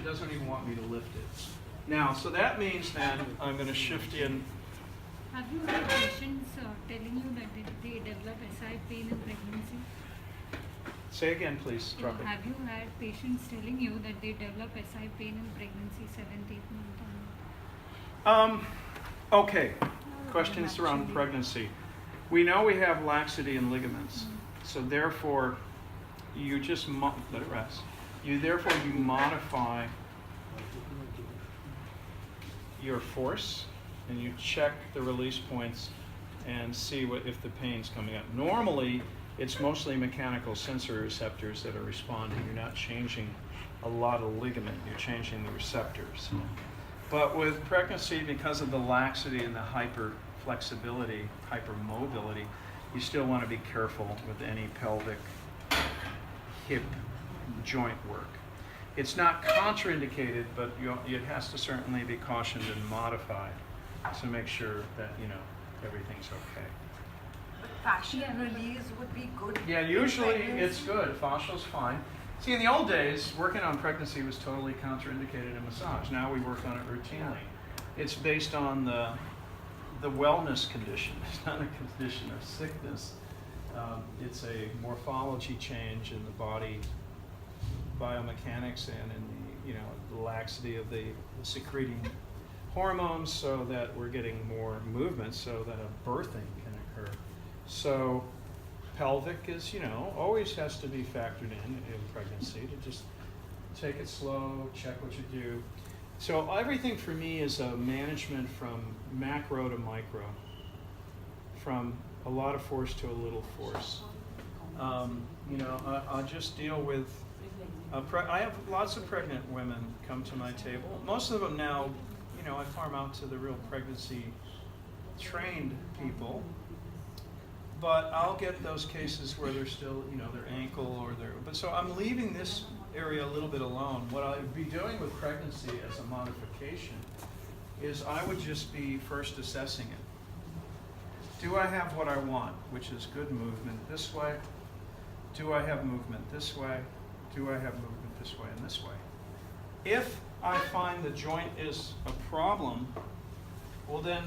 it doesn't even want me to lift it. Now, so that means then I'm going to shift in. Have you had patients telling you that they develop SI pain in pregnancy? Say again, please, drop it. Have you had patients telling you that they develop SI pain in pregnancy 7th, 8th month? Okay, questions around pregnancy. We know we have laxity in ligaments, so therefore you just let it rest. You modify your force, and you check the release points and see if the pain's coming up. Normally, it's mostly mechanical sensory receptors that are responding. You're not changing a lot of ligament, you're changing the receptors. But with pregnancy, because of the laxity and the hyperflexibility, hypermobility, you still want to be careful with any pelvic hip joint work. It's not contraindicated, but it has to certainly be cautioned and modified to make sure that everything's okay. But fascial release would be good. Yeah, usually it's good. Fascial's fine. See, in the old days, working on pregnancy was totally contraindicated in massage. Now we work on it routinely. It's based on the wellness condition. It's not a condition of sickness. It's a morphology change in the body biomechanics and in the laxity of the secreting hormones, so that we're getting more movement, so that a birthing can occur. So pelvic is, always has to be factored in pregnancy, to just take it slow, check what you do. So everything for me is a management from macro to micro, from a lot of force to a little force. I'll just deal with, I have lots of pregnant women come to my table. Most of them now, I farm out to the real pregnancy trained people. But I'll get those cases where they're still, their ankle or but so I'm leaving this area a little bit alone. What I'd be doing with pregnancy as a modification is I would just be first assessing it. Do I have what I want, which is good movement this way? Do I have movement this way? Do I have movement this way and this way? If I find the joint is a problem, well then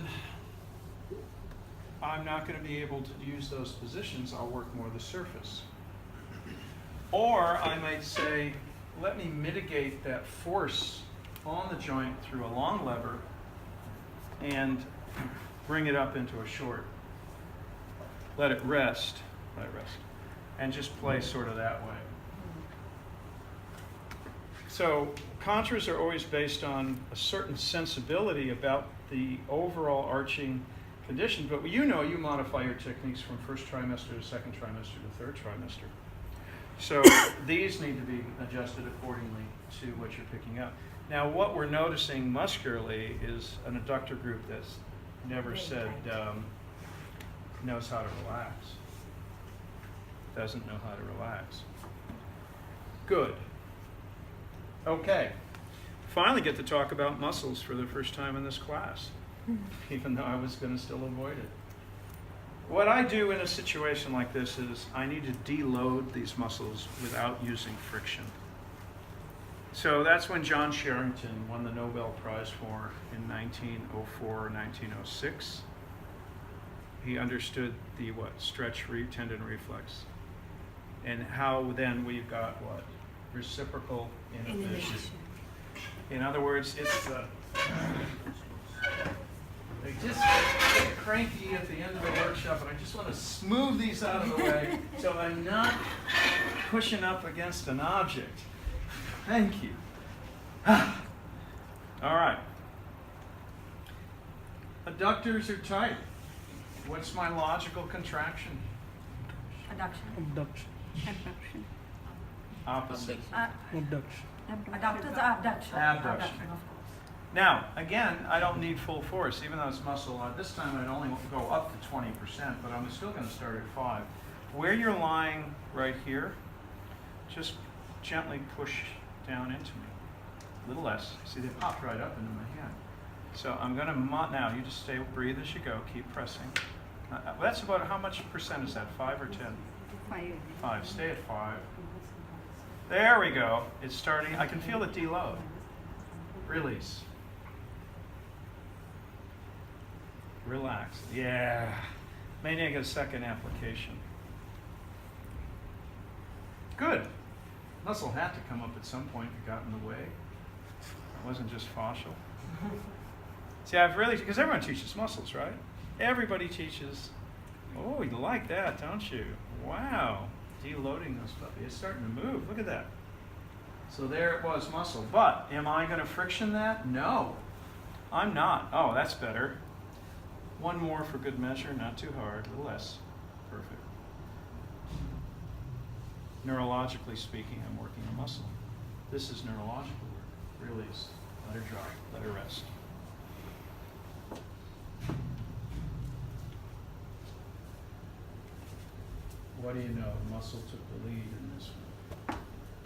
I'm not going to be able to use those positions. I'll work more the surface. Or I might say, let me mitigate that force on the joint through a long lever and bring it up into a short. Let it rest, and just play sort of that way. So contours are always based on a certain sensibility about the overall arching condition, but you modify your techniques from first trimester to second trimester to third trimester. So these need to be adjusted accordingly to what you're picking up. Now, what we're noticing muscularly is an adductor group that's never said knows how to relax. Doesn't know how to relax. Good. Okay. Finally get to talk about muscles for the first time in this class, even though I was going to still avoid it. What I do in a situation like this is I need to deload these muscles without using friction. So that's when John Sherrington won the Nobel Prize for in 1904 or 1906. He understood the stretch tendon reflex, and how then we've got reciprocal inhibition. In other words, it's they just get cranky at the end of the workshop, and I just want to smooth these out of the way so I'm not pushing up against an object. Thank you. All right. Adductors are tight. What's my logical contraction? Adduction. Abduction. Opposite. Abduction. Adductors are abduction. Abduction. Of course. Now, again, I don't need full force, even though it's muscle. This time I'd only go up to 20%, but I'm still going to start at 5. Where you're lying right here, just gently push down into me. A little less. See, they popped right up into my hand. So I'm going to, now you just breathe as you go, keep pressing. That's about, how much percent is that, 5 or 10? 5. 5, stay at 5. There we go. It's starting, I can feel it deload. Release. Relax. Yeah. May need a second application. Good. Muscle had to come up at some point that got in the way. It wasn't just fascial. See, I've really, because everyone teaches muscles, right? Everybody teaches. Oh, you like that, don't you? Wow. Deloading those puppies. It's starting to move. Look at that. So there it was, muscle. But am I going to friction that? No. I'm not. Oh, that's better. One more for good measure, not too hard, a little less. Perfect. Neurologically speaking, I'm working a muscle. This is neurological work. Release. Let her drop. Let her rest. What do you know? Muscle took the lead in this one.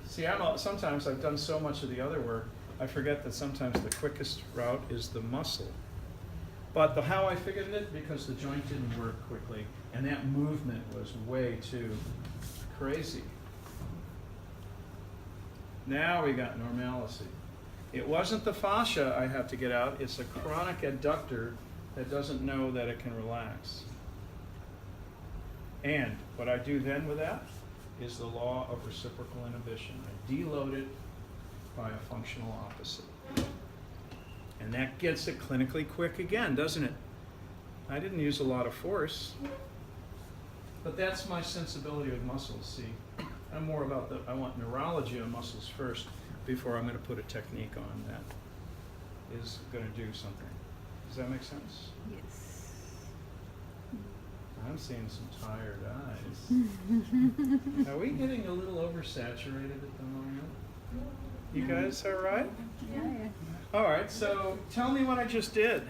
See, sometimes I've done so much of the other work, I forget that sometimes the quickest route is the muscle. But how I figured it, because the joint didn't work quickly, and that movement was way too crazy. Now we got normalcy. It wasn't the fascia I have to get out, it's a chronic adductor that doesn't know that it can relax. And what I do then with that is the law of reciprocal inhibition. I deload it by a functional opposite. And that gets it clinically quick again, doesn't it? I didn't use a lot of force, but that's my sensibility with muscles, see. I'm more about I want neurology on muscles first before I'm going to put a technique on that is going to do something. Does that make sense? Yes. I'm seeing some tired eyes. Are we getting a little oversaturated at the moment? You guys all right? Yeah. All right, so tell me what I just did.